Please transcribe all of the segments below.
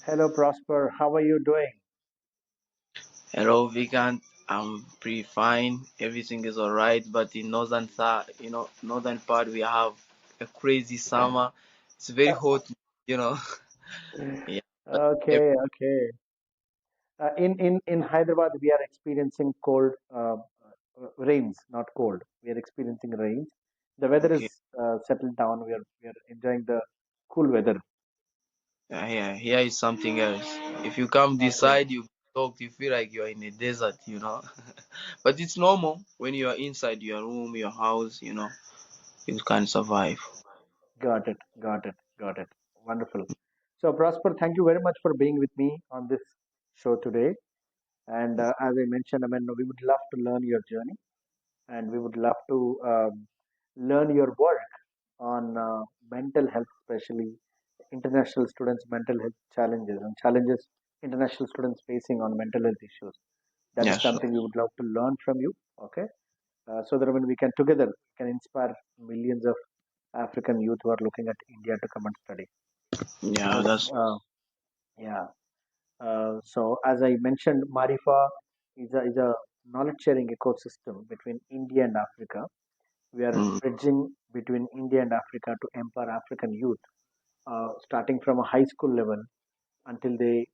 Hello, Prosper. How are you doing? Hello, Vikant. I'm pretty fine. Everything is all right. But in northern part, we have a crazy summer. It's very hot. You know. Yeah. But ev- Okay, okay. In Hyderabad, we are experiencing cold rains, not cold. We are experiencing rains. The weather okay. is settled down. We are enjoying the cool weather. Yeah. Here is something else. If you come this Okay, side, you talk. You feel like you are in a desert. But it's normal when you are inside your room, your house. You can survive. got it, got it, got it. Wonderful. So, Prosper, thank you very much for being with me on this show today. And as I mentioned, we would love to learn your journey, and we would love to learn your work on mental health, especially international students' mental health challenges and challenges international students facing on mental health issues. That is Yeah. Sure. something we would love to learn from you. Okay, so that when we can together can inspire millions of African youth who are looking at India to come and study. Yeah. So That's. yeah, so as I mentioned, Maarifaa is a knowledge sharing ecosystem between India and Africa. We are Mm, bridging between India and Africa to empower African youth, starting from a high school level until they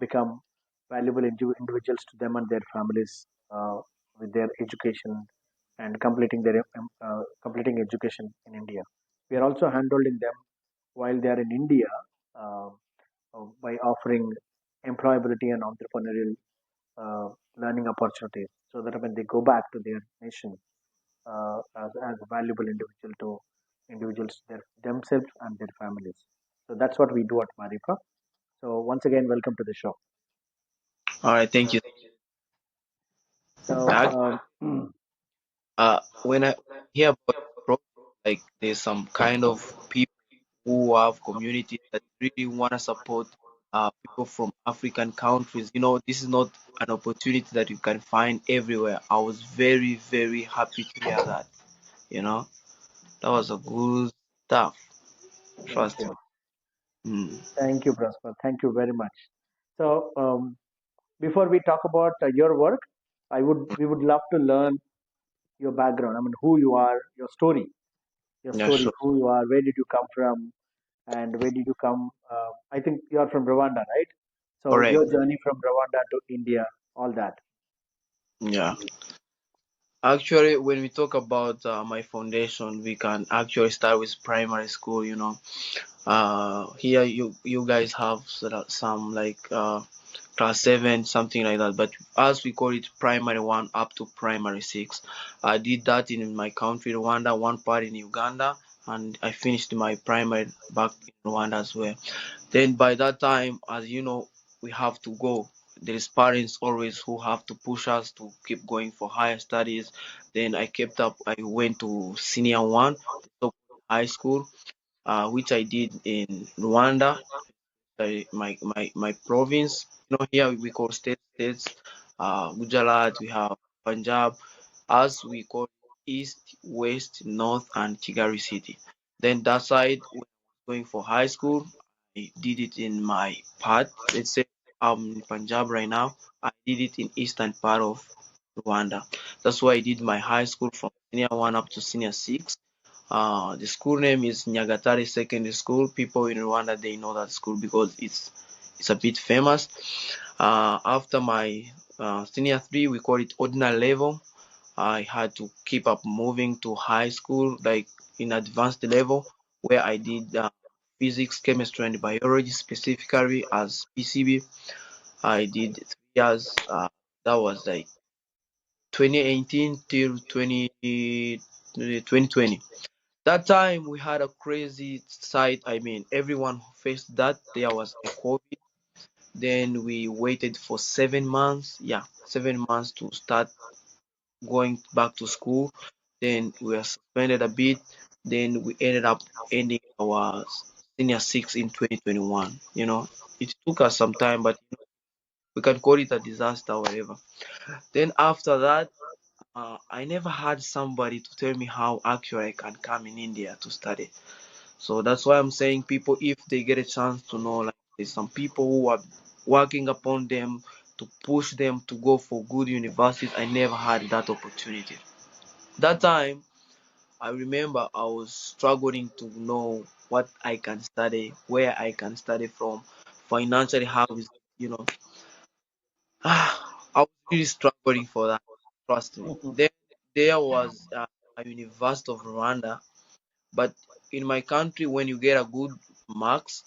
become valuable individuals to them and their families with their education and completing education in India. We are also handholding them while they are in India uh, by offering employability and entrepreneurial learning opportunities, so that when they go back to their nation as a valuable individual to individuals themselves and their families. So that's what we do at Maripa. So once again, welcome to the show. all right. Thank you. So When I hear about pro, like there's some kind of people who have communities that really want to support people from African countries. This is not an opportunity that you can find everywhere. I was very, very happy to hear that. You know, that was a good stuff. thank Trust you, me. Mm. thank you, Prosper. Thank you very much. So before we talk about your work, I would we would love to learn your background. Who you are, your Yeah, story, sure. who you are, where did you come from, and where did you come? I think you are from Rwanda, right? So Correct. your journey from Rwanda to India, all that. Yeah. Actually, when we talk about my foundation, we can actually start with primary school. Here you guys have some like class 7, something like that, but as we call it, primary 1 up to primary 6. I did that in my country Rwanda, one part in Uganda, and I finished my primary back in Rwanda as well. Then by that time, as you know, we have to go. There is parents always who have to push us to keep going for higher studies. Then I kept up. I went to senior 1, so high school, which I did in Rwanda, my province. Here we call states. Gujarat, we have Punjab, as we call East, West, North, and Kigali City. Then that side, when I was going for high school, I did it in my part. Let's say I'm in Punjab right now. I did it in eastern part of Rwanda. That's why I did my high school from senior 1 up to senior 6. The school name is Nyagatare Secondary School. People in Rwanda, they know that school because it's a bit famous. After my senior 3, we call it ordinary level. I had to keep up moving to high school, like in advanced level, where I did physics, chemistry, and biology specifically as PCB. I did 3 years. That was like 2018 till 2020. That time we had a crazy side. I mean, everyone faced that. There was a COVID. Then we waited for 7 months. Yeah, 7 months to start going back to school. Then we were suspended a bit. Then we ended up ending our senior 6 in 2021. It took us some time, but we can call it a disaster, or whatever. Then after that, I never had somebody to tell me how actually I can come in India to study. So that's why I'm saying people, if they get a chance to know, like There's some people who are working upon them to push them to go for good universities. I never had that opportunity. That time, I remember I was struggling to know what I can study, where I can study from, financially how is you know. I was really struggling for that. Trust me. Then there was a University of Rwanda, but in my country, when you get a good marks,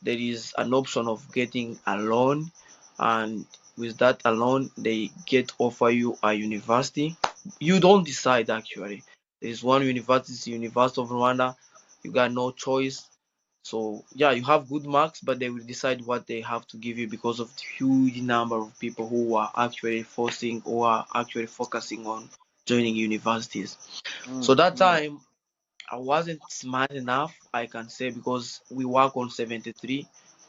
there is an option of getting a loan, and with that alone they get offer you a university. You don't decide actually. There is one university, University of Rwanda. You got no choice. So yeah, you have good marks, but they will decide what they have to give you because of the huge number of people who are actually forcing or are actually focusing on joining universities. So that time I wasn't smart enough, I can say, because we work on 73.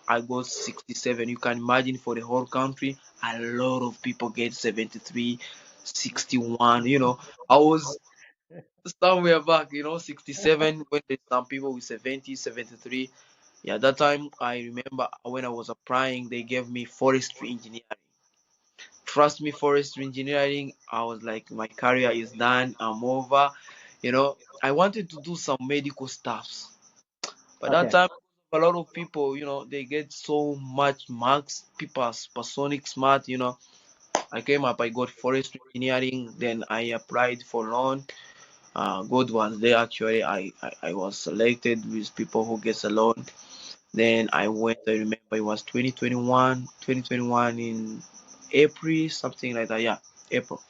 I got 67. You can imagine for the whole country, a lot of people get 73, 61. I was somewhere back, 67 when there's some people with 70, 73. Yeah, that time I remember when I was applying, they gave me forestry engineering. Trust me, forestry engineering, I was like, my career is done, I'm over. I wanted to do some medical stuffs. But that Okay. time, a lot of people, they get so much marks. People are supersonic smart. I came up, I got forestry engineering. Then I applied for loan. Good ones there actually. I was selected with people who gets a loan. Then I went. I remember it was 2021 in April, something like that. Yeah, April.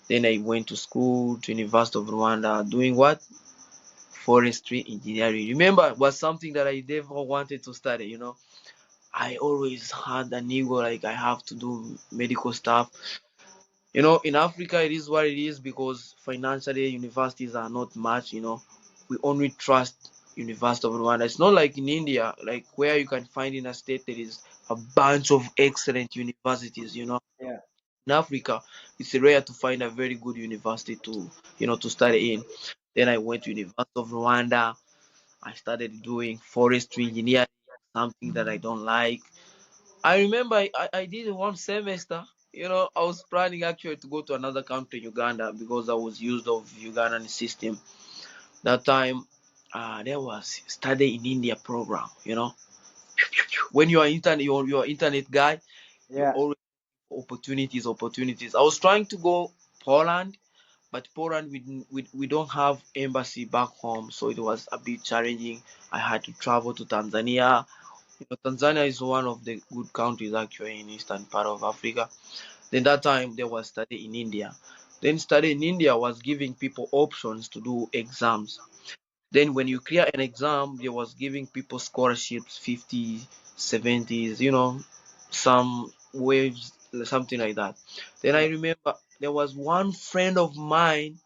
Then I went to school to University of Rwanda, doing what? Forestry engineering. Remember, it was something that I never wanted to study. I always had an ego, like I have to do medical stuff. In Africa, it is what it is because financially universities are not much. We only trust University of Rwanda. It's not like in India, like where you can find in a state there is a bunch of excellent universities. Yeah. In Africa, it's rare to find a very good university to study in. Then I went to University of Rwanda. I started doing forestry engineering, something that I don't like. I remember I did one semester. I was planning actually to go to another country, Uganda, because I was used of Ugandan system. That time, there was study in India program. When you are you're internet guy, you Yeah. always opportunities. I was trying to go Poland, but Poland we don't have embassy back home, so it was a bit challenging. I had to travel to Tanzania. Tanzania is one of the good countries actually in eastern part of Africa. Then that time there was study in India. Then study in India was giving people options to do exams. Then when you clear an exam, there was giving people scholarships, 50, 70s, some waves, something like that. Then I Yeah. remember there was one friend of mine,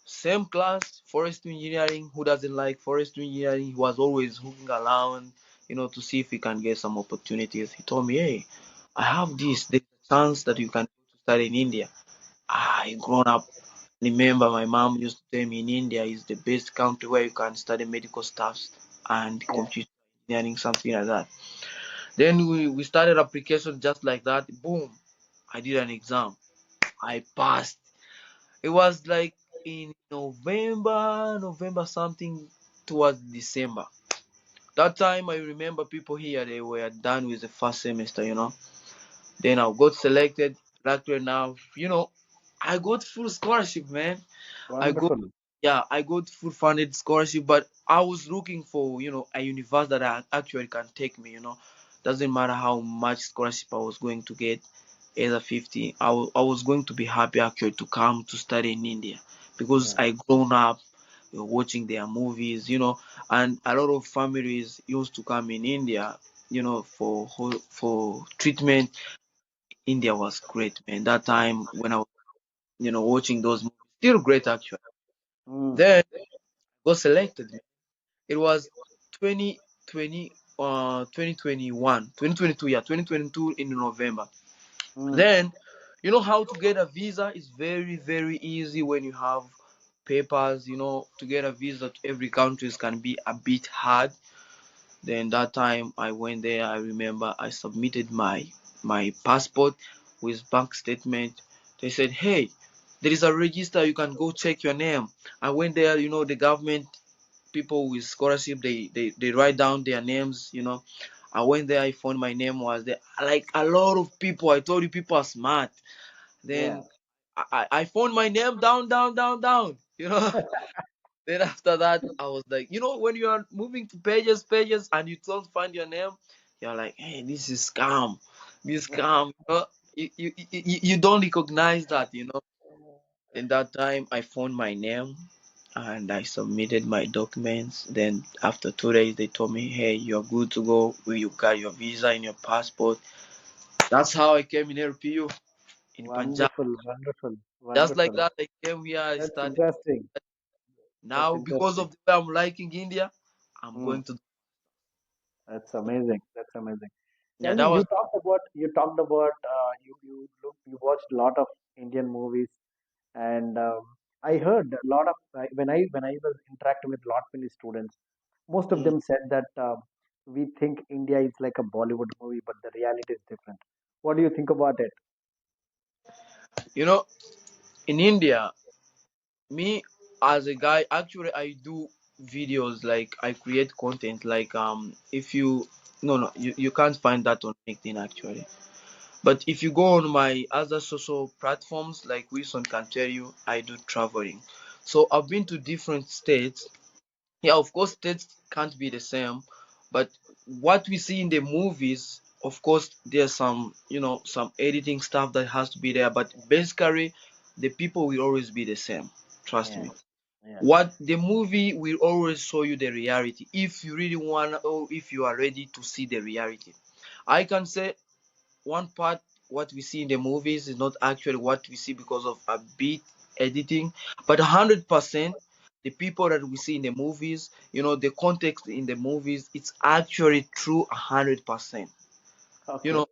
same class, forestry engineering, who doesn't like forestry engineering. He was always looking around, to see if he can get some opportunities. He told me, hey, I have this. There's a chance that you can study in India. I grown up. Remember, my mom used to tell me in India is the best country where you can study medical stuffs and Yeah. computer engineering, something like that. Then we started application just like that. Boom, I did an exam. I passed. It was like in November something towards December. That time I remember people here they were done with the first semester. Then I got selected. Luckily enough, I got full scholarship, man. I got Wonderful. yeah, I got full funded scholarship, but I was looking for a university that actually can take me. Doesn't matter how much scholarship I was going to get, either 50. I was going to be happy actually to come to study in India because Yeah. I grown up watching their movies, and a lot of families used to come in India, for treatment. India was great, man. That time when I was watching those movies, still great actually. Mm. Then got selected. It was 2020, 2021, 2022, yeah, 2022 in November. Mm. Then, how to get a visa is very, very easy when you have papers. To get a visa to every country can be a bit hard. Then that time I went there, I remember I submitted my passport with bank statement. They said, "Hey, there is a register. You can go check your name." I went there. The government people with scholarship, they write down their names. I went there. I found my name was there. Like a lot of people. I told you, people are smart. Yeah. Then I found my name down, down, down, down. Then after that, I was like, when you are moving to pages, pages, and you don't find your name, you're like, hey, this is scam. This scam. You don't recognize that. In that time, I found my name and I submitted my documents. Then after 2 days, they told me, hey, you're good to go. You got your visa and your passport. That's how I came in LPU in Punjab. Wonderful, wonderful, Just like wonderful. that, I came here. I That's started. interesting. That's Now, because interesting. of the way I'm liking India, I'm Mm, going to. that's amazing. That's amazing. Yeah, And that was. you watched a lot of Indian movies, and I heard a lot of when I was interacting with a lot many students, most of Mm. them said that we think India is like a Bollywood movie, but the reality is different. What do you think about it? You know, in India, me as a guy, actually, I do videos, like I create content. Like, if you, no, no, you can't find that on LinkedIn actually. But if you go on my other social platforms, like Wilson can tell you, I do traveling. So I've been to different states. Yeah, of course, states can't be the same, but what we see in the movies, of course, there's some editing stuff that has to be there, but basically, the people will always be the same. Trust Yeah, me. yeah. What the movie will always show you the reality, if you really want, or if you are ready to see the reality. I can say one part, what we see in the movies is not actually what we see because of a bit editing, but 100% the people that we see in the movies, the context in the movies, it's actually true 100%. you Okay. know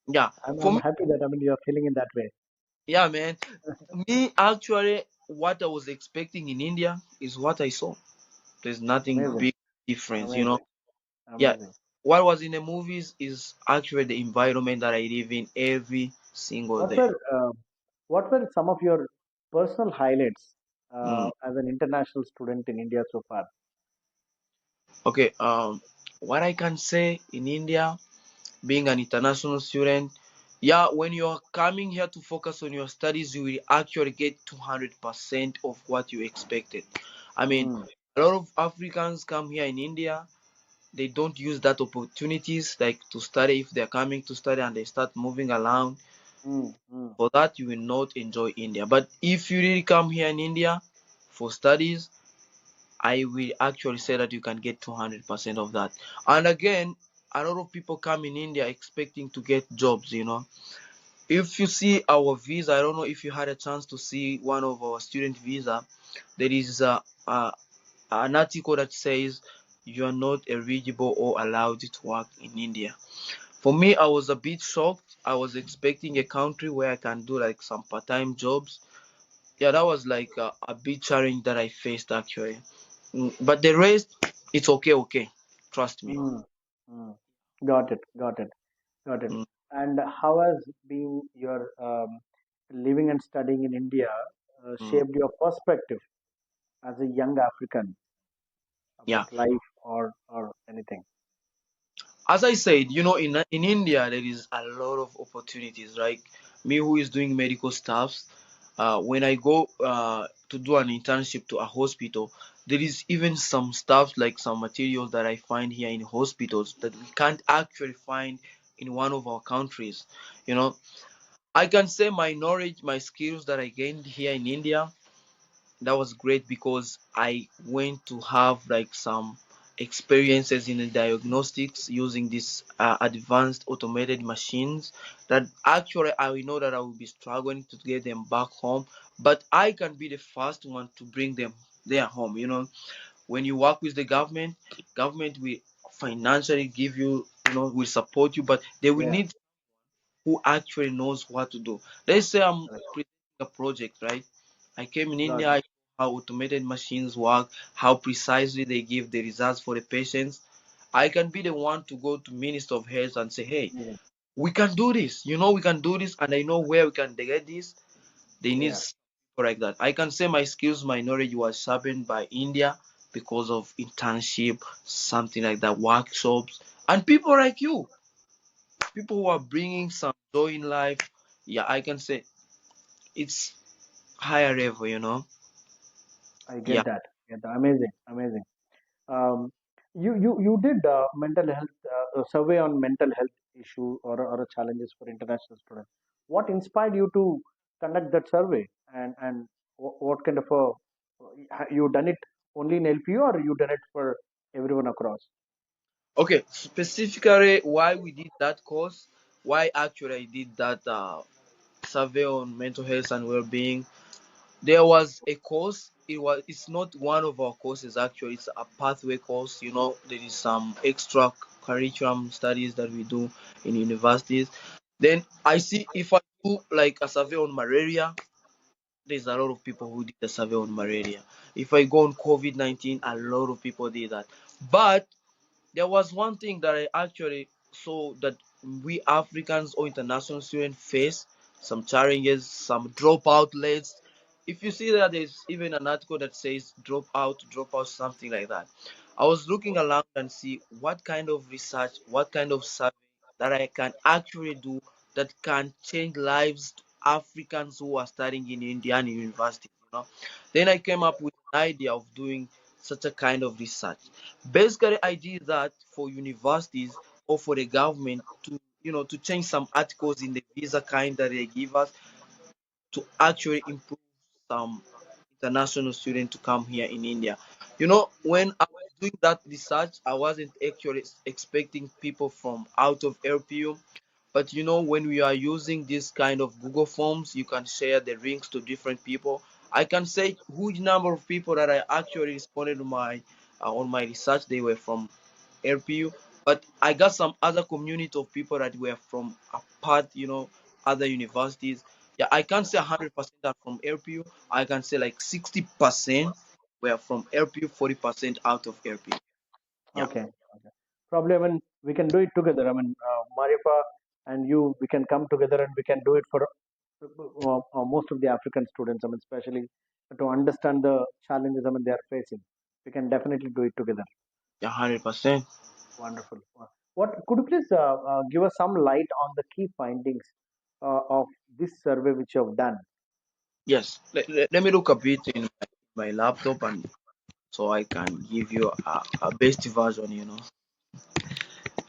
yeah. For I'm me, happy that you're feeling in that way. yeah, man. Me, actually, what I was expecting in India is what I saw. There's nothing Amazing, big difference. amazing, Yeah, amazing. what was in the movies is actually the environment that I live in every single What day. were uh, what were some of your personal highlights Mm. as an international student in India so far? Okay, what I can say in India, being an international student, yeah, when you're coming here to focus on your studies, you will actually get 200% of what you expected. I mean, Mm, a lot of Africans come here in India, they don't use that opportunities like to study if they're coming to study and they start moving around. mm, mm. For that, you will not enjoy India. But if you really come here in India for studies, I will actually say that you can get 200% of that. And again, a lot of people come in India expecting to get jobs. If you see our visa, I don't know if you had a chance to see one of our student visa. There is an article that says you are not eligible or allowed to work in India. For me, I was a bit shocked. I was expecting a country where I can do like some part-time jobs. Yeah, that was like a big challenge that I faced actually. But the rest, it's okay, okay. Trust me. Mm, mm. Got it, got it, got it. Mm, And how has been your living and studying in India mm. shaped your perspective as a young African Yeah. about life or anything? As I said, in India there is a lot of opportunities. Like me, who is doing medical stuffs, when I go to do an internship to a hospital, there is even some stuff like some materials that I find here in hospitals that we can't actually find in one of our countries. You know, I can say my knowledge, my skills that I gained here in India, that was great because I went to have like some experiences in the diagnostics using these advanced automated machines that actually I will know that I will be struggling to get them back home, but I can be the first one to bring them their home. When you work with the government will financially give you, will support you, but they will Yeah, need who actually knows what to do. Let's say I'm correct. presenting a project, right? I came in Got India, I know how automated machines work, how precisely they give the results for the patients. I can be the one to go to Minister of Health and say, hey, Amazing. we can do this. We can do this, and I know where we can get this. They need Yeah, people like that. I can say my skills, my knowledge was sharpened by India because of internship, something like that, workshops, and people like you, people who are bringing some joy in life. Yeah, I can say it's higher level. I Yeah. get that. Get that. Amazing, amazing. Um, you did mental health a survey on mental health issue or challenges for international students. What inspired you to conduct that survey, and what kind of a you done it only in LPU or you done it for everyone across? Okay. Specifically, why we did that course, why actually I did that survey on mental health and well-being. There was a course. It's not one of our courses actually. It's a pathway course. There is some extra curriculum studies that we do in universities. Then I see if I do like a survey on malaria, there's a lot of people who did a survey on malaria. If I go on COVID-19, a lot of people did that. But there was one thing that I actually saw that we Africans or international students face some challenges, some dropout rates. If you see that there's even an article that says drop out, something like that. I was looking around and see what kind of research, what kind of survey that I can actually do that can change lives to Africans who are studying in Indian universities. Then I came up with an idea of doing such a kind of research. Basically, I did that for universities or for the government to change some articles in the visa kind that they give us to actually improve some international students to come here in India. When I was doing that research, I wasn't actually expecting people from out of LPU. But when we are using this kind of Google Forms, you can share the links to different people. I can say huge number of people that I actually responded to my on my research. They were from LPU, but I got some other community of people that were from apart, other universities. Yeah, I can't say 100% are from LPU. I can say like 60% were from LPU, 40% out of LPU. Yeah, Okay, okay. Probably, I mean, we can do it together. I mean, Marifa and you, we can come together and we can do it for most of the African students. I mean, especially to understand the challenges, I mean, they are facing. We can definitely do it together. yeah, 100%. Wonderful. What could you please give us some light on the key findings of this survey which you have done? Yes, let me look a bit in my laptop and so I can give you a best version.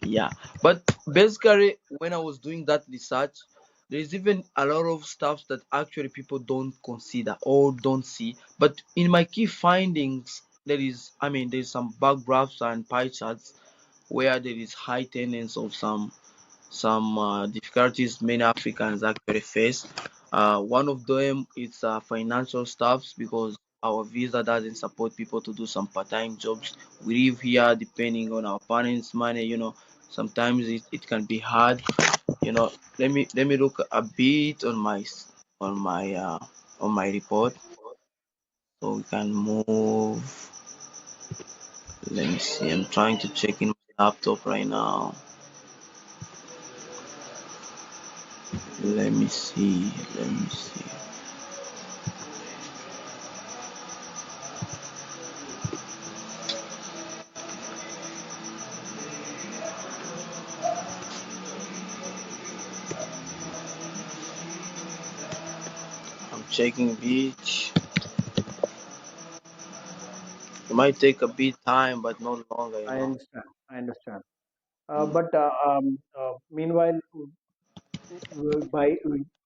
Yeah, but basically, when I was doing that research, there's even a lot of stuff that actually people don't consider or don't see. But in my key findings, there's some bar graphs and pie charts where there is high tendency of some difficulties many Africans actually face. One of them is financial stuffs because our visa doesn't support people to do some part-time jobs. We live here depending on our parents' money. Sometimes it can be hard. Let me look a bit on my on my report so we can move. Let me see. I'm trying to check in my laptop right now. Let me see. Let me see. I'm checking beach. It might take a bit time, but not longer. I understand. I understand. Mm, But meanwhile, by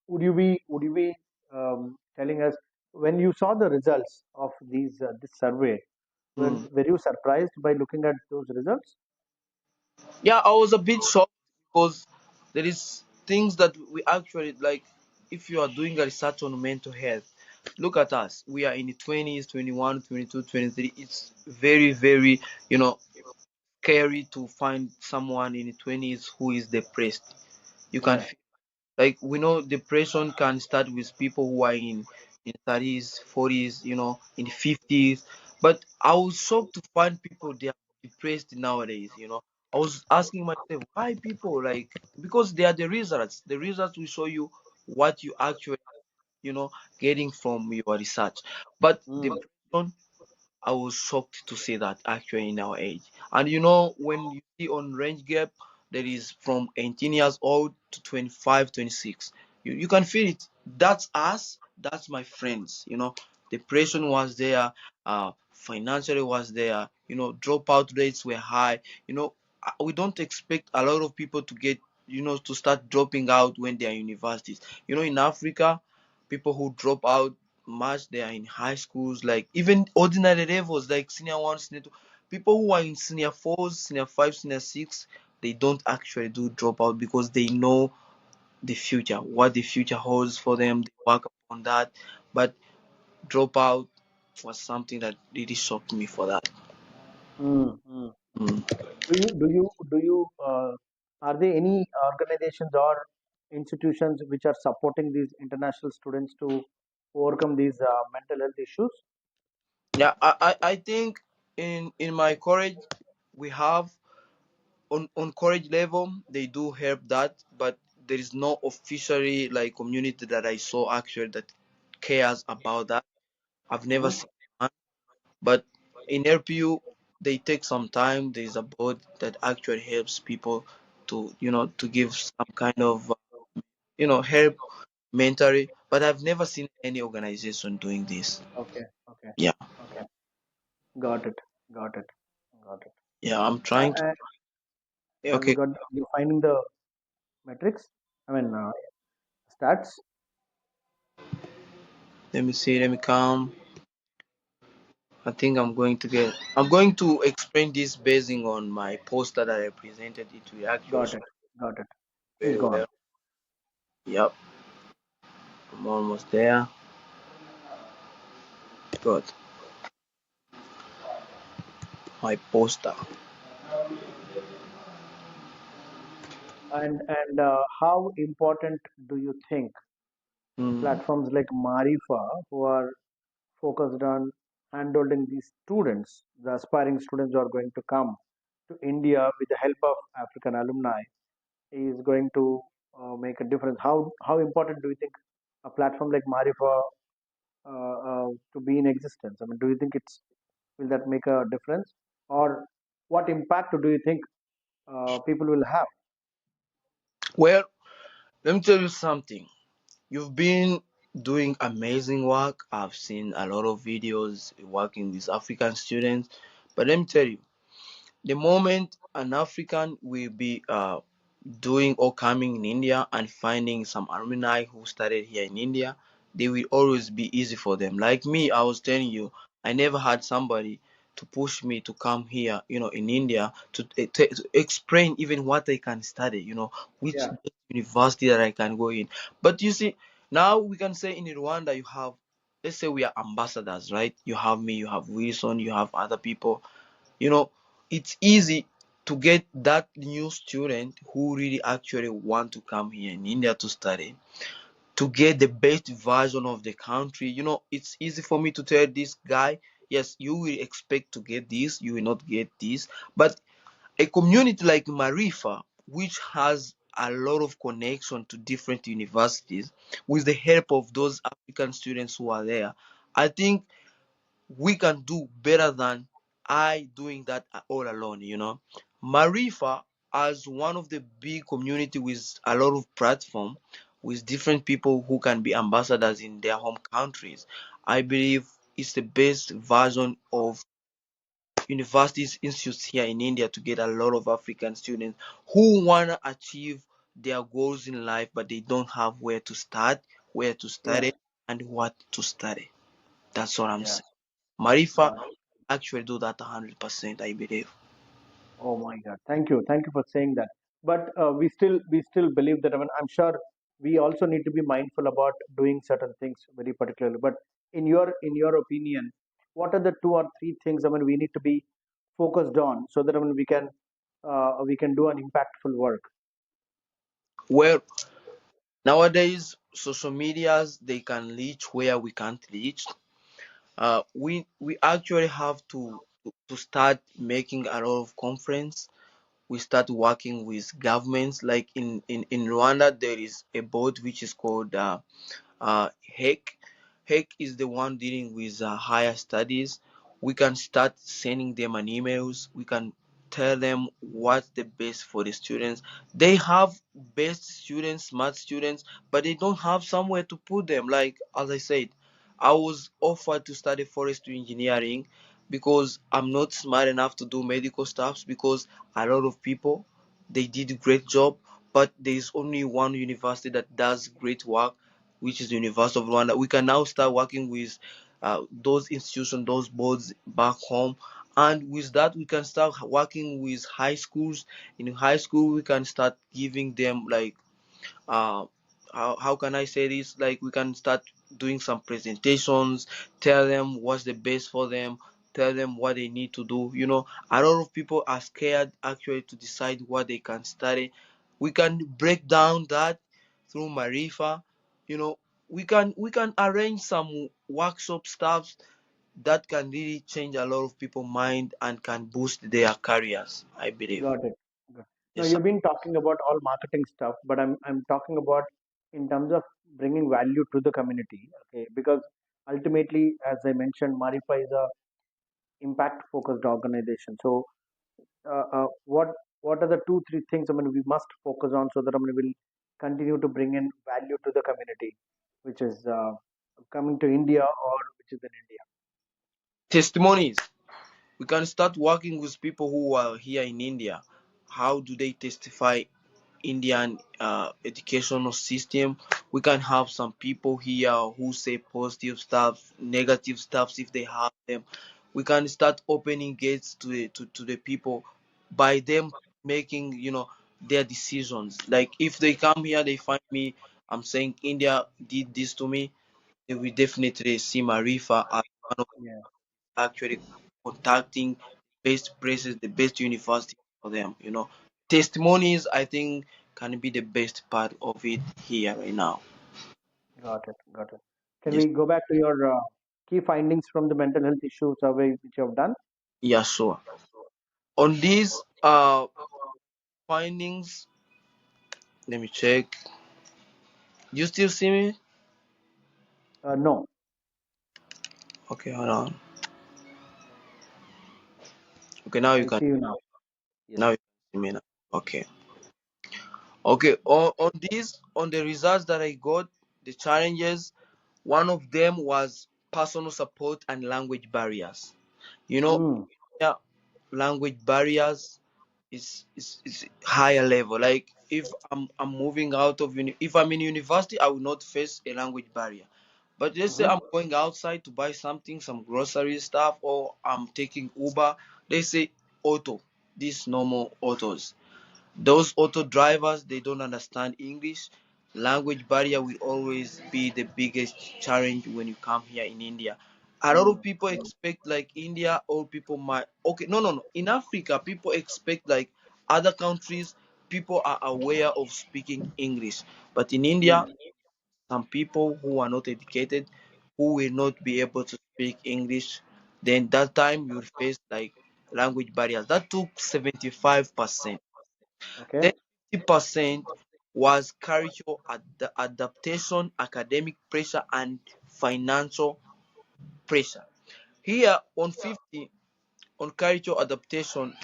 would you be telling us when you saw the results of this survey, mm. were you surprised by looking at those results? Yeah, I was a bit shocked because there is things that we actually like. If you are doing a research on mental health, look at us. We are in the 20s, 21, 22, 23. It's very, very, you know, scary to find someone in the 20s who is depressed. You can Yeah, feel like we know depression can start with people who are in 30s, 40s, in 50s. But I was shocked to find people they are depressed nowadays. I was asking myself why people like, because they are the results. The results will show you what you actually you know getting from your research. But Mm, depression, I was shocked to see that actually in our age. And when you see on range gap, there is from 18 years old to 25, 26. You can feel it. That's us. That's my friends. Depression was there. Financially was there. Dropout rates were high. We don't expect a lot of people to get, to start dropping out when they are universities. In Africa, people who drop out much they are in high schools, like even ordinary levels like senior one, senior two. People who are in senior fours, senior five, senior six, they don't actually do dropout because they know the future, what the future holds for them. They work upon that. But dropout was something that really shocked me for that. mm, mm. Mm. Do you are there any organizations or institutions which are supporting these international students to overcome these mental health issues? Yeah, I think in my college we have, on college level they do help that, but there is no officially like community that I saw actually that cares about that. I've never Hmm. seen one. But in LPU they take some time. There's a board that actually helps people to give some kind of help mentally, but I've never seen any organization doing this. Okay, okay, Yeah. okay. Got it, got it, got it. Yeah, I'm Uh, trying to. uh, have you Okay, got you finding the metrics? I mean, stats. let me see, let me come. I think I'm going to explain this basing on my poster that I presented. It will actually Got show it, got it. Please very go on. well. Yep, I'm almost there. Good. My poster. And how important do you think Hmm. platforms like Maarifaa, who are focused on handholding these students, the aspiring students who are going to come to India with the help of African alumni, is going to make a difference? How important do you think a platform like Maarifaa to be in existence? I mean, do you think it's will that make a difference, or what impact do you think people will have? Well, let me tell you something. You've been doing amazing work. I've seen a lot of videos working with African students, but let me tell you, the moment an African will be doing or coming in India and finding some alumni who studied here in India, they will always be easy for them. Like me, I was telling you, I never had somebody to push me to come here, in India to explain even what I can study, which Yeah, university that I can go in. But you see, now we can say in Rwanda, you have, let's say we are ambassadors, right? You have me, you have Wilson, you have other people, you know it's easy to get that new student who really actually want to come here in India to study, to get the best version of the country. It's easy for me to tell this guy, yes, you will expect to get this, you will not get this. But a community like Maarifa, which has a lot of connection to different universities, with the help of those African students who are there, I think we can do better than I doing that all alone. Maarifa, as one of the big community with a lot of platform, with different people who can be ambassadors in their home countries, I believe it's the best version of universities institutes here in India to get a lot of African students who want to achieve their goals in life, but they don't have where to start, where to yeah, study, and what to study. That's what I'm yeah. saying. Marifa Got it. actually do that 100%, I believe. Oh my God! Thank you for saying that. But we still believe that. I mean, I'm sure we also need to be mindful about doing certain things very particularly. But in your opinion, what are the two or three things? I mean, we need to be focused on so that I mean we can do an impactful work. Well, nowadays social medias they can reach where we can't reach. We actually have to to start making a lot of conference. We start working with governments. Like in Rwanda, there is a board which is called HEC. HEC is the one dealing with higher studies. We can start sending them an emails. We can tell them what's the best for the students. They have best students, smart students, but they don't have somewhere to put them. Like as I said, I was offered to study forestry engineering because I'm not smart enough to do medical stuffs, because a lot of people, they did a great job, but there is only one university that does great work, which is the University of Rwanda. We can now start working with those institutions, those boards back home. And with that, we can start working with high schools. In high school, we can start giving them like uh, how can I say this? Like we can start doing some presentations, tell them what's the best for them, tell them what they need to do. A lot of people are scared actually to decide what they can study. We can break down that through Maarifaa. You know, we can arrange some workshop stuff that can really change a lot of people's mind and can boost their careers, I believe. Got it. Got- Now Yes, sir. you've been talking about all marketing stuff, but I'm talking about in terms of bringing value to the community. Okay, because ultimately, as I mentioned, Marifa is a impact focused organization. So, what are the two three things we must focus on so that we'll continue to bring in value to the community, which is coming to India or which is in India. Testimonies. We can start working with people who are here in India. How do they testify Indian educational system? We can have some people here who say positive stuff, negative stuff if they have them. We can start opening gates to the people by them making their decisions. Like if they come here, they find me, I'm saying India did this to me, they will definitely see Maarifaa as one of Yeah, actually contacting best places, the best university for them. Testimonies, I think, can be the best part of it here right now. got it, got it. Can Yes, we go back to your key findings from the mental health issue survey which you have done? yeah, sure. On these findings, let me check. You still see me? No, Okay, hold on. Okay, now you I can see you now. Yes. now you can see me now. Okay. Okay, on the results that I got, the challenges, one of them was personal support and language barriers. You know, Mm, yeah, language barriers is higher level. Like if I'm moving out of if I'm in university, I will not face a language barrier. But let's say mm-hmm. I'm going outside to buy something, some grocery stuff, or I'm taking Uber. They say auto, these normal autos. Those auto drivers, they don't understand English. Language barrier will always be the biggest challenge when you come here in India. A lot of Mm, people expect like India, or people might, okay, no, no, no. In Africa, people expect like other countries, people are aware of speaking English. But in India, mm, some people who are not educated, who will not be able to speak English, then that time you will face like language barriers. That took 75%. okay. Then 50% was cultural adaptation, academic pressure, and financial pressure. Here on 50, on cultural adaptation,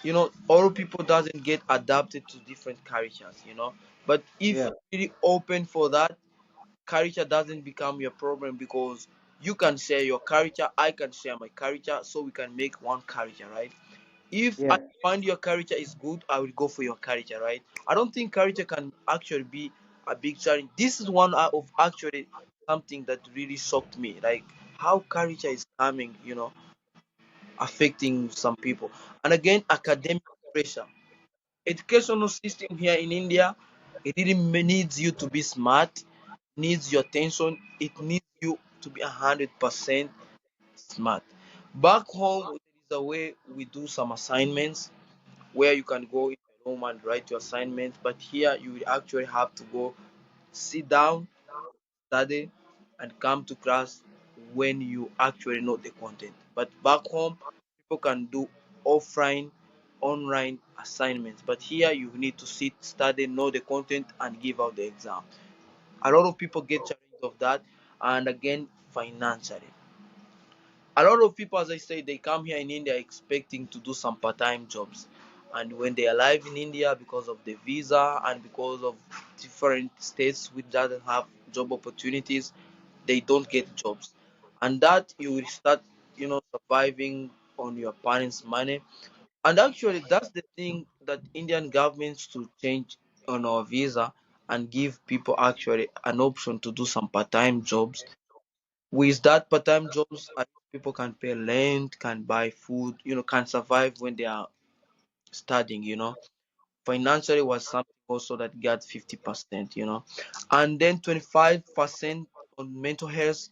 all people doesn't get adapted to different cultures. But if Yeah. you really open for that, culture doesn't become your problem, because you can share your culture, I can share my culture, so we can make one culture, right? If I Yeah. find your character is good, I will go for your character, right? I don't think character can actually be a big challenge. This is one out of actually something that really shocked me, like how character is coming, affecting some people. And again, academic pressure. Educational system here in India, it really needs you to be smart, needs your attention, it needs you to be 100% smart. Back home, there is a way we do some assignments where you can go in your room and write your assignments, but here you will actually have to go sit down, study, and come to class when you actually know the content. But back home, people can do offline, online assignments, but here you need to sit, study, know the content, and give out the exam. A lot of people get challenged of that, and again, financially. A lot of people, as I say, they come here in India expecting to do some part-time jobs, and when they arrive in India, because of the visa and because of different states which doesn't have job opportunities, they don't get jobs, and that you will start, surviving on your parents' money. And actually, that's the thing that Indian governments to change on our visa and give people actually an option to do some part-time jobs. With that part-time jobs, people can pay rent, can buy food, can survive when they are studying. Financially was something also that got 50%. And then 25% on mental health.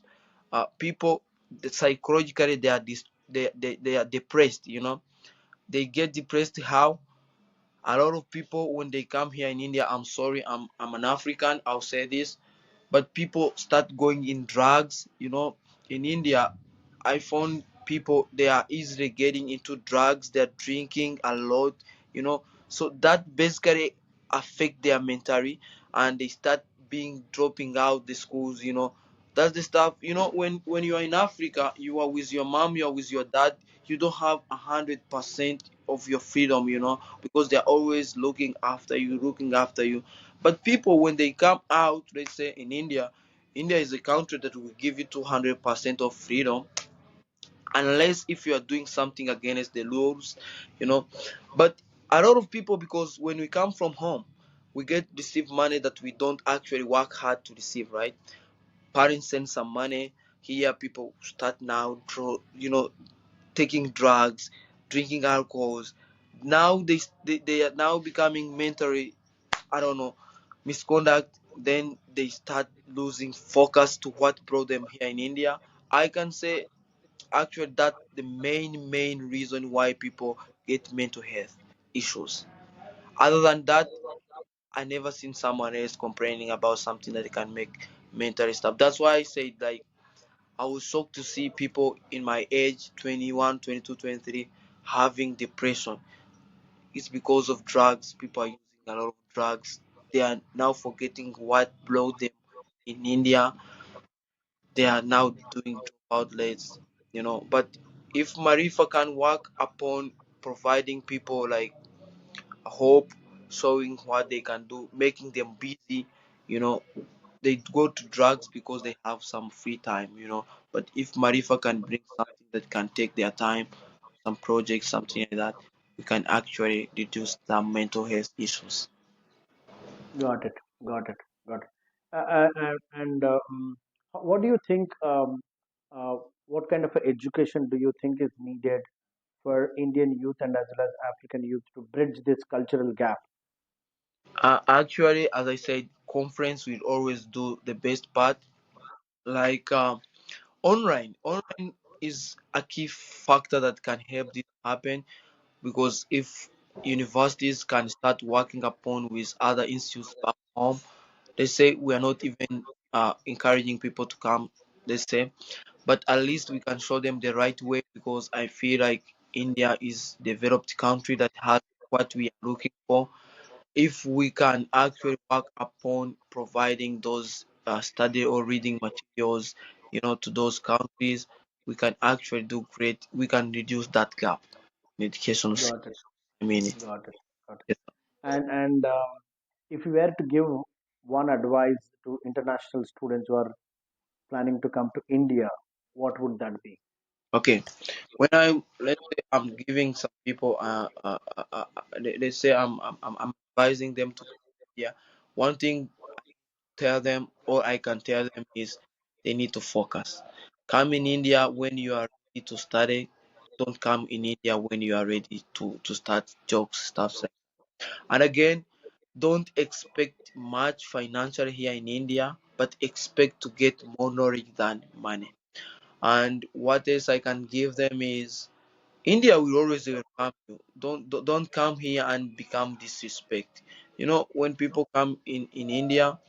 People psychologically they are they are depressed. They get depressed. How? A lot of people when they come here in India, I'm sorry, I'm an African, I'll say this, but people start going in drugs. In India, I found people they are easily getting into drugs, they're drinking a lot, so that basically affect their mentally, and they start being dropping out the schools. That's the stuff. When you are in Africa, you are with your mom, you are with your dad, you don't have 100% of your freedom, because they're always looking after you. But people when they come out, let's say in India, India is a country that will give you 200% of freedom, unless if you are doing something against the rules, you know. But a lot of people, because when we come from home, we get receive money that we don't actually work hard to receive, right? Parents send some money. Here people start now taking drugs, drinking alcohols. Now they are now becoming mentally, I don't know, misconduct. Then they start losing focus to what brought them here in India. I can say actually that the main reason why people get mental health issues. Other than that, I never seen someone else complaining about something that can make mentally stuff. That's why I say, like, I was shocked to see people in my age, 21, 22, 23, having depression. It's because of drugs. People are using a lot of drugs. They are now forgetting what brought them in India. They are now doing job outlets, But if Maarifaa can work upon providing people like a hope, showing what they can do, making them busy, you know, they go to drugs because they have some free time. But if Maarifaa can bring something that can take their time, some projects, something like that, we can actually reduce some mental health issues. Got it. Got it. Got it. And what do you think? Uh, what kind of a education do you think is needed for Indian youth and as well as African youth to bridge this cultural gap? Actually, as I said, conference will always do the best part. Like online is a key factor that can help this happen, because if universities can start working upon with other institutes back home, they say we are not even encouraging people to come, they say, but at least we can show them the right way, because I feel like India is developed country that has what we are looking for. If we can actually work upon providing those study or reading materials, to those countries, we can actually do great. We can reduce that gap in education system. Got it. I mean it. Got it. Got it. Yes. And if you were to give one advice to international students who are planning to come to India, what would that be? Okay. When I let's say I'm giving some people let's say I'm advising them to, yeah, one thing tell them, or I can tell them, is they need to focus. Come in India when you are ready to study. Don't come in India when you are ready to start jobs, stuff. And again, don't expect much financially here in India, but expect to get more knowledge than money. And what else I can give them is India will always welcome you. Don't come here and become disrespect. When people come in India,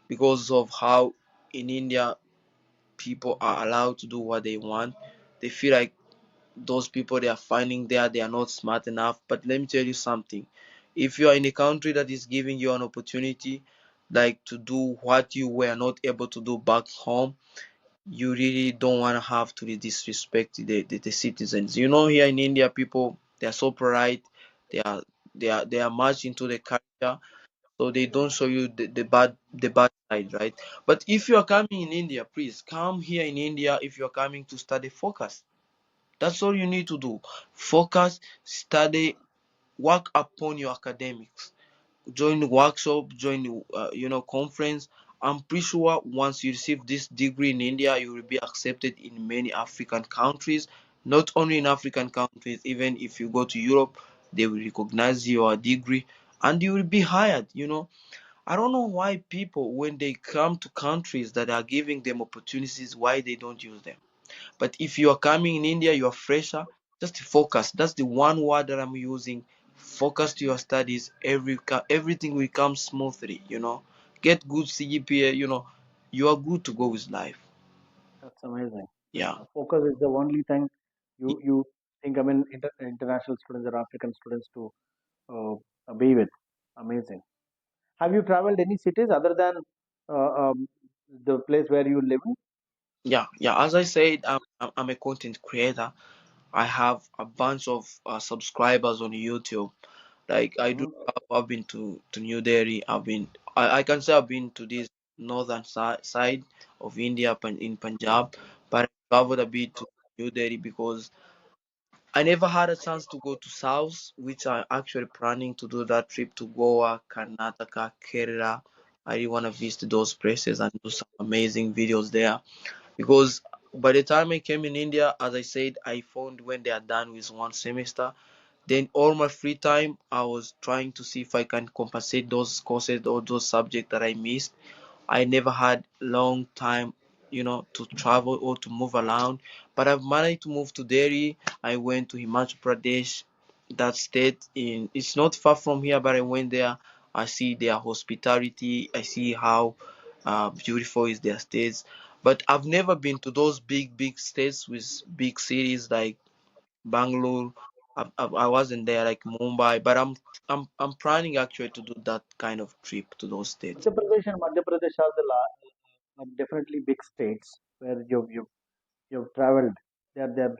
because of how in India people are allowed to do what they want, they feel like those people they are finding there, they are not smart enough. But let me tell you something. If you are in a country that is giving you an opportunity like to do what you were not able to do back home, you really don't want to have to disrespect the citizens. You know, here in India, people they are so polite. They are they are much into the culture, so they don't show you the bad side, right? But if you are coming in India, please come here in India. If you are coming to study, focus. That's all you need to do. Focus, study, work upon your academics. Join the workshop, join the conference. I'm pretty sure once you receive this degree in India, you will be accepted in many African countries. Not only in African countries, even if you go to Europe, they will recognize your degree and you will be hired. I don't know why people, when they come to countries that are giving them opportunities, why they don't use them. But if you are coming in India, you are fresher, just focus. That's the one word that I'm using. Focus to your studies. Everything will come smoothly. Get good CGPA, you are good to go with life. That's amazing. Yeah. Focus is the only thing you think. I mean, international students or African students to be with. Amazing. Have you traveled any cities other than uh, um, the place where you live in? Yeah, yeah. As I said, I'm a content creator. I have a bunch of subscribers on YouTube. Like I do Hmm. have, I've been to New Delhi. I can say I've been to this northern side of India, in Punjab, but I traveled a bit to New Delhi because I never had a chance to go to South, which I'm actually planning to do that trip to Goa, Karnataka, Kerala. I really want to visit those places and do some amazing videos there because by the time I came in India, as I said, I found when they are done with one semester, then all my free time, I was trying to see if I can compensate those courses or those subjects that I missed. I never had long time, to travel or to move around, but I've managed to move to Delhi. I went to Himachal Pradesh, that state in it's not far from here, but I went there. I see their hospitality. I see how beautiful is their states. But I've never been to those big states with big cities like Bangalore. I wasn't there like Mumbai, but I'm planning actually to do that kind of trip to those states. Uttar Pradesh and Madhya Pradesh are are definitely big states where you've traveled. They're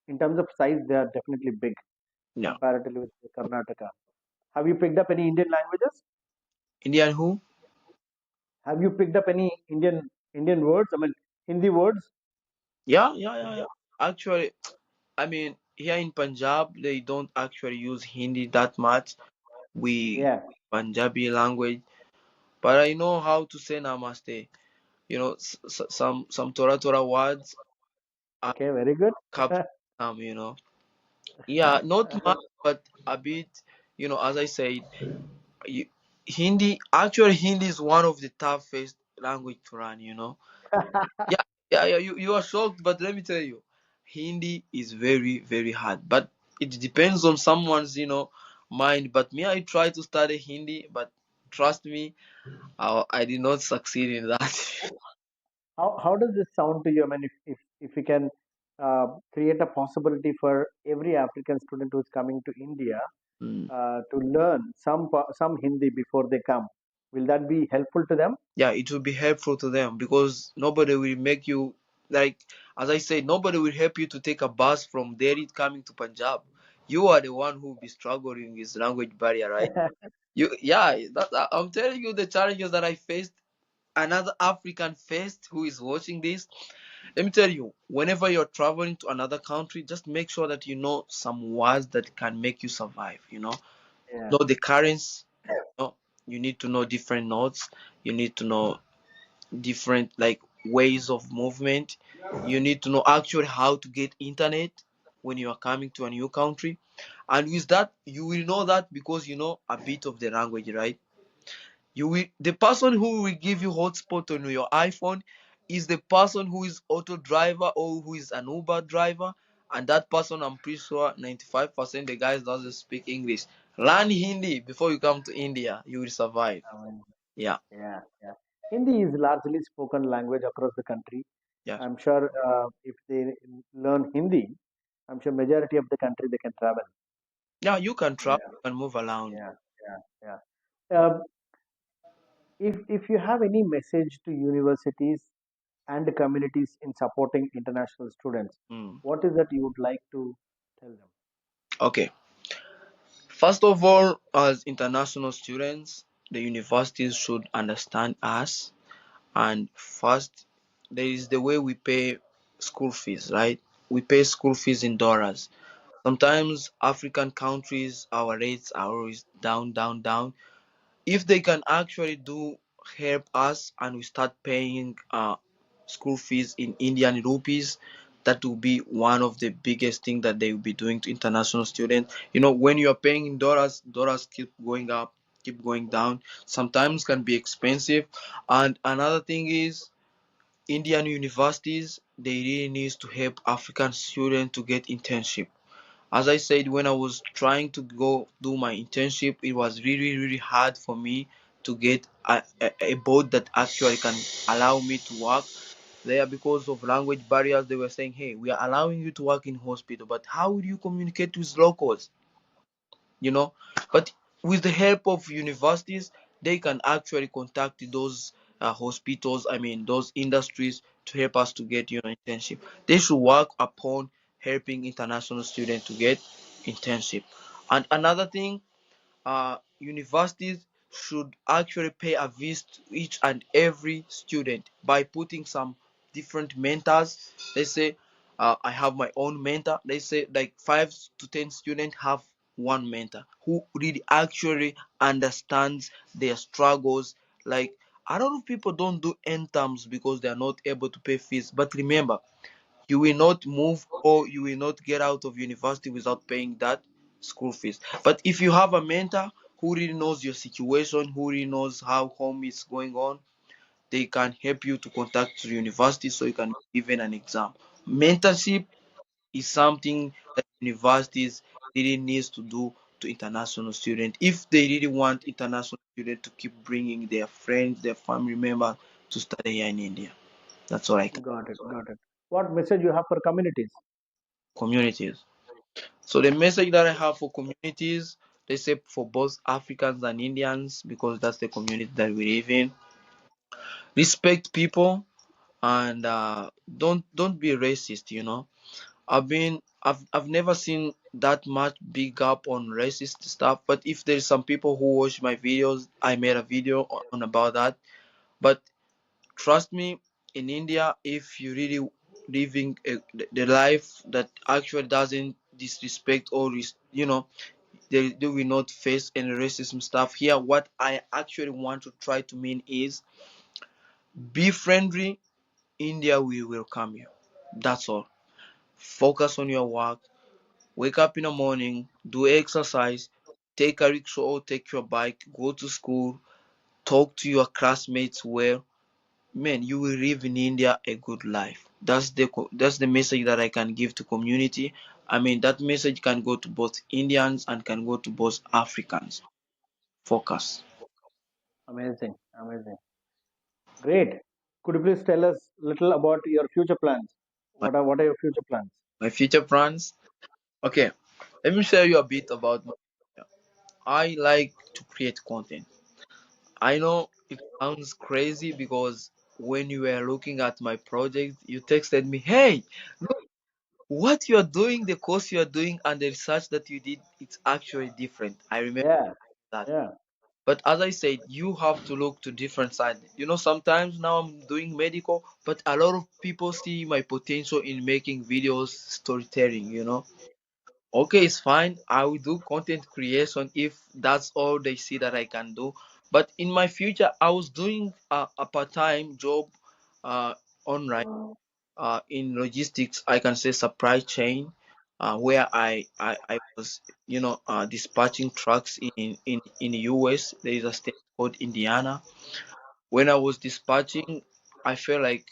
in terms of size, they are definitely big Yeah. comparatively with Karnataka. Have you picked up any Indian languages? Indian who? Have you picked up any Indian words? I mean, Hindi words? Yeah, yeah, yeah, yeah. Actually, I mean, here in Punjab, they don't actually use Hindi that much. We Yeah. Punjabi language, but I know how to say namaste. Some Tora words are Okay. Very good. captured. Yeah, not much, but a bit. As I said, you, Hindi is one of the toughest language to learn. Yeah, yeah, yeah. You are shocked, but let me tell you, Hindi is very, very hard. But it depends on someone's, mind. But me, I try to study Hindi, but trust me, I did not succeed in that. How does this sound to you? I mean, if we can create a possibility for every African student who's coming to India Mm. to learn some Hindi before they come, will that be helpful to them? Yeah, it will be helpful to them because nobody will make you like, as I said, nobody will help you to take a bus from Delhi coming to Punjab. You are the one who will be struggling with language barrier, right? Yeah, I'm telling you the challenges that I faced. Another African faced who is watching this. Let me tell you, whenever you're traveling to another country, just make sure that you know some words that can make you survive. Yeah. Know the currents. You, know, you need to know different notes. You need to know different like ways of movement. You need to know actually how to get internet when you are coming to a new country. And with that, you will know that because you know a bit of the language, right? The person who will give you hotspot on your iPhone is the person who is auto driver or who is an Uber driver, and that person I'm pretty sure 95% the guys doesn't speak English. Learn Hindi before you come to India, you will survive. I mean, Yeah, yeah, yeah. Hindi is largely spoken language across the country. yeah, I'm sure if they learn Hindi, I'm sure majority of the country they can travel. Yeah, you can travel Yeah, and move around. yeah, yeah, yeah. If you have any message to universities and communities in supporting international students, Hmm. what is that you would like to tell them? Okay. First of all, as international students, the universities should understand us. And first, there is the way we pay school fees, right? We pay school fees in dollars. Sometimes African countries, our rates are always down, down, down. If they can actually do help us and we start paying school fees in Indian rupees, that will be one of the biggest thing that they will be doing to international students. You know, when you are paying in dollars, dollars keep going up, keep going down. Sometimes can be expensive. And another thing is Indian universities, they really need to help African students to get internship. As I said, when I was trying to go do my internship, it was really, really hard for me to get a boat that actually can allow me to work there because of language barriers. They were saying, hey, we are allowing you to work in hospital, but how will you communicate with locals? You know, but with the help of universities, they can actually contact those hospitals, I mean those industries, to help us to get internship. They should work upon helping international students to get internship. And another thing, universities should actually pay a visit to each and every student by putting some different mentors. Let's say I have my own mentor. Let's say like 5 to 10 students have one mentor who really actually understands their struggles. Like a lot of people don't do end terms because they are not able to pay fees. But remember, you will not move or you will not get out of university without paying that school fees. But if you have a mentor who really knows your situation, who really knows how home is going on, they can help you to contact the university so you can be given an exam. Mentorship is something that universities really needs to do to international students if they really want international students to keep bringing their friends, their family members to study here in India. That's all I can. Got it, got it. What message you have for communities? Communities. So the message that I have for communities, let's say for both Africans and Indians, because that's the community that we live in, respect people and don't be racist. I've never seen that much big up on racist stuff. But if there's some people who watch my videos, I made a video on about that. But trust me, in India, if you really living the life that actually doesn't disrespect or they will not face any racism stuff here. What I actually want to try to mean is be friendly. India will welcome you. That's all. Focus on your work. Wake up in the morning, do exercise, take a rickshaw or take your bike, go to school, talk to your classmates well. Man, you will live in India a good life. That's the message that I can give to community. I mean that message can go to both Indians and can go to both Africans. Focus. Amazing, amazing. Great. Could you please tell us little about your future plans? My, What are your future plans? my future plans. Okay, let me share you a bit about my. I like to create content. I know it sounds crazy because when you were looking at my project, you texted me, "Hey, look what you are doing, the course you are doing, and the research that you did. It's actually different." I remember Yeah, that. yeah. But as I said, you have to look to different side. Sometimes now I'm doing medical, but a lot of people see my potential in making videos, storytelling. Okay, it's fine. I will do content creation if that's all they see that I can do. But in my future, I was doing a part-time job uh, online in logistics. I can say supply chain, where I was, dispatching trucks in the US. There is a state called Indiana. When I was dispatching, I felt like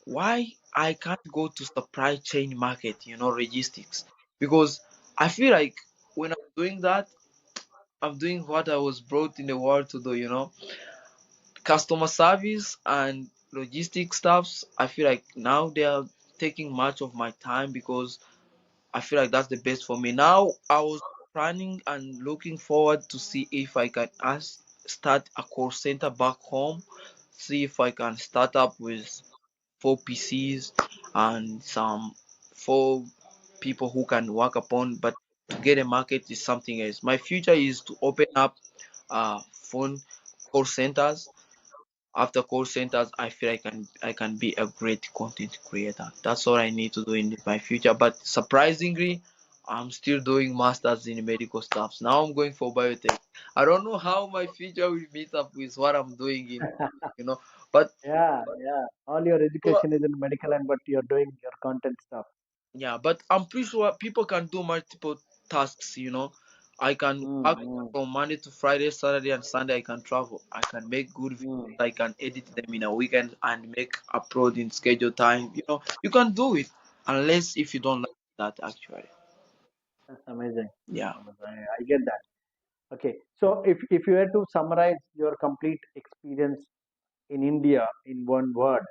why I can't go to supply chain market, logistics, because I feel like when I'm doing that, I'm doing what I was brought in the world to do, customer service and logistic stuffs. I feel like now they are taking much of my time because I feel like that's the best for me. Now I was planning and looking forward to see if I can start a call center back home. See if I can start up with four PCs and some four people who can work upon. But to get a market is something else. My future is to open up phone call centers. After call centers, I feel I can be a great content creator. That's all I need to do in my future. But surprisingly, I'm still doing masters in medical stuff. Now I'm going for biotech. I don't know how my future will meet up with what I'm doing in, you know. But Yeah, yeah. All your education is in medical, and but you're doing your content stuff. yeah, but I'm pretty sure people can do multiple tasks, I can Mm, work mm, from Monday to Friday, Saturday and Sunday I can travel. I can make good videos, mm. I can edit them in a weekend and make upload in schedule time. You can do it unless if you don't like that actually. That's amazing. Yeah. I get that. Okay, so if you had to summarize your complete experience in India in one word,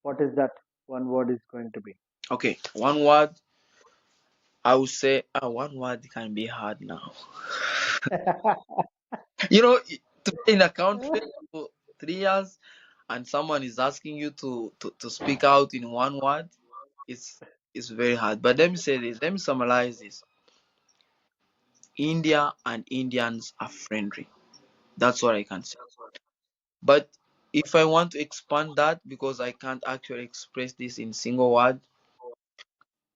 what is that one word is going to be? Okay. One word I would say one word can be hard now. You know, to be in a country for 3 years and someone is asking you to speak out in one word, it's it's very hard. But let me say this, let me summarize this. India and Indians are friendly. That's what I can say. But if I want to expand that, because I can't actually express this in single word,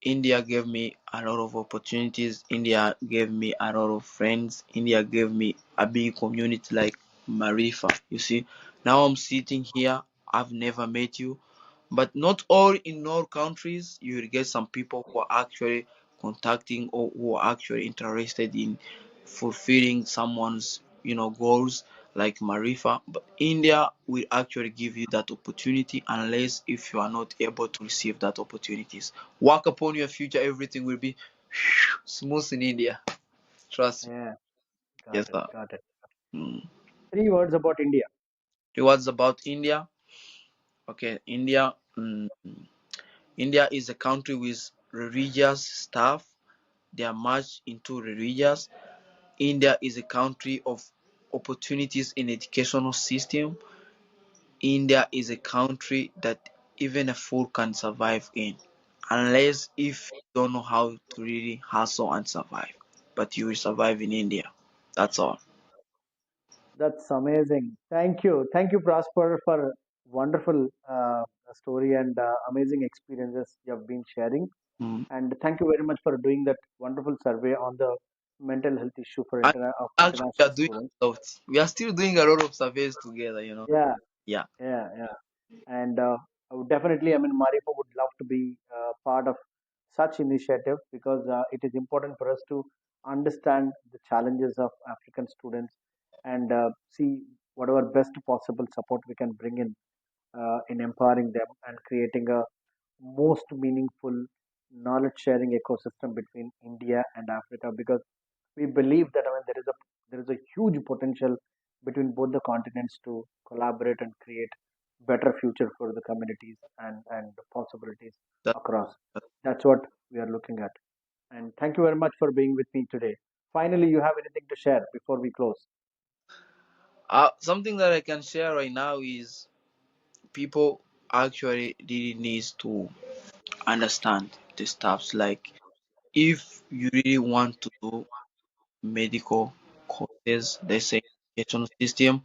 India gave me a lot of opportunities. India gave me a lot of friends. India gave me a big community like Maarifaa. You see, now I'm sitting here. I've never met you, but not all in all countries. You will get some people who are actually contacting or who are actually interested in fulfilling someone's goals like Marifa. But India will actually give you that opportunity unless if you are not able to receive that opportunities. Work upon your future, everything will be smooth in India. Trust me. Yeah, Yes, got it, sir. got it. Mm. Three words about India. What's about India? Okay, India. India is a country with religious staff. They are much into religious. India is a country of opportunities in educational system. India is a country that even a fool can survive in, unless if you don't know how to really hustle and survive. But you will survive in India. That's all. That's amazing. Thank you, Prosper, for wonderful story and amazing experiences you have been sharing. Mm. And thank you very much for doing that wonderful survey on the mental health issue for And of actually, we are international doing students. a lot. We are still doing a lot of surveys together. Yeah, Yeah. yeah. And I would definitely, I mean, Maripo would love to be part of such initiative because it is important for us to understand the challenges of African students and see whatever best possible support we can bring in empowering them and creating a most meaningful knowledge sharing ecosystem between India and Africa because we believe that, I mean, there is a huge potential between both the continents to collaborate and create better future for the communities and the possibilities That, across. that- That's what we are looking at. And thank you very much for being with me today. Finally, you have anything to share before we close? something that I can share right now is people actually really needs to understand the stuffs like if you really want to do medical courses, let's say education system,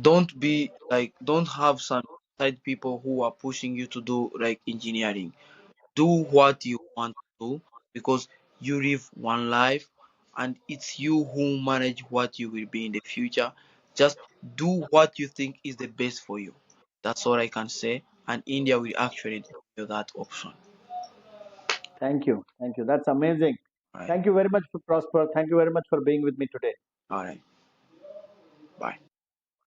don't have some side people who are pushing you to do like engineering. Do what you want to do because you live one life and it's you who manage what you will be in the future. Just do what you think is the best for you. That's all I can say. And India will actually give you that option. Thank you. Thank you. That's amazing. All right. Thank you very much for Prosper. Thank you very much for being with me today. All right. Bye.